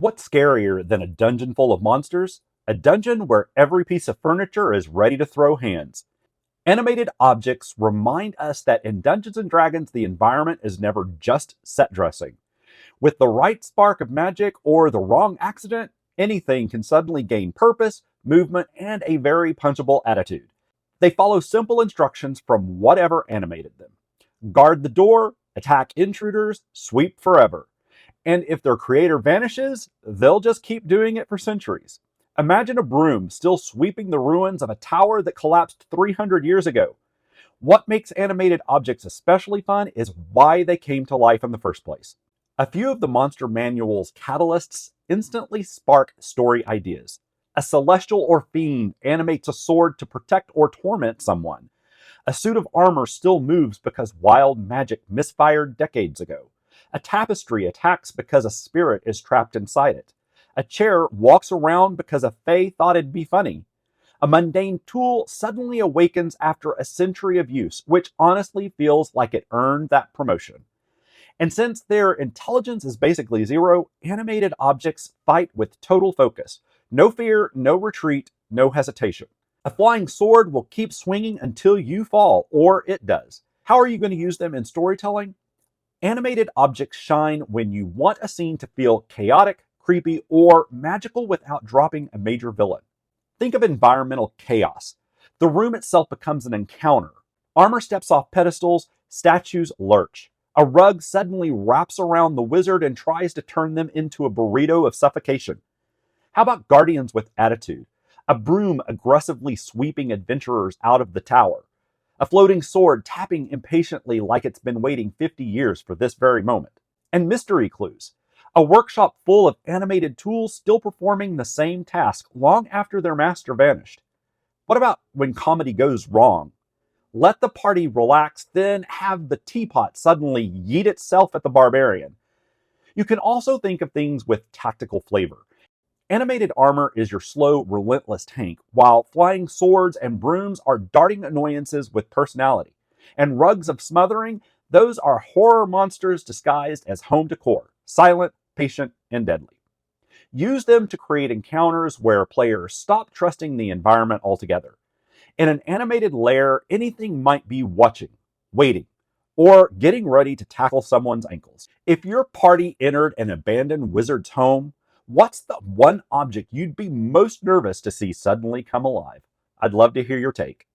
What's scarier than a dungeon full of monsters? A dungeon where every piece of furniture is ready to throw hands. Animated objects remind us that in Dungeons and Dragons, the environment is never just set dressing. With the right spark of magic or the wrong accident, anything can suddenly gain purpose, movement, and a very punchable attitude. They follow simple instructions from whatever animated them. Guard the door, attack intruders, sweep forever. And if their creator vanishes, they'll just keep doing it for centuries. Imagine a broom still sweeping the ruins of a tower that collapsed 300 years ago. What makes animated objects especially fun is why they came to life in the first place. A few of the Monster Manual's catalysts instantly spark story ideas. A celestial or fiend animates a sword to protect or torment someone. A suit of armor still moves because wild magic misfired decades ago. A tapestry attacks because a spirit is trapped inside it. A chair walks around because a fae thought it'd be funny. A mundane tool suddenly awakens after a century of use, which honestly feels like it earned that promotion. And since their intelligence is basically zero, animated objects fight with total focus. No fear, no retreat, no hesitation. A flying sword will keep swinging until you fall, or it does. How are you going to use them in storytelling? Animated objects shine when you want a scene to feel chaotic, creepy, or magical without dropping a major villain. Think of environmental chaos. The room itself becomes an encounter. Armor steps off pedestals, statues lurch. A rug suddenly wraps around the wizard and tries to turn them into a burrito of suffocation. How about guardians with attitude? A broom aggressively sweeping adventurers out of the tower. A floating sword tapping impatiently like it's been waiting 50 years for this very moment. And mystery clues. A workshop full of animated tools still performing the same task long after their master vanished. What about when comedy goes wrong? Let the party relax, then have the teapot suddenly yeet itself at the barbarian. You can also think of things with tactical flavor. Animated armor is your slow, relentless tank, while flying swords and brooms are darting annoyances with personality. And rugs of smothering, those are horror monsters disguised as home decor, silent, patient, and deadly. Use them to create encounters where players stop trusting the environment altogether. In an animated lair, anything might be watching, waiting, or getting ready to tackle someone's ankles. If your party entered an abandoned wizard's home, what's the one object you'd be most nervous to see suddenly come alive? I'd love to hear your take.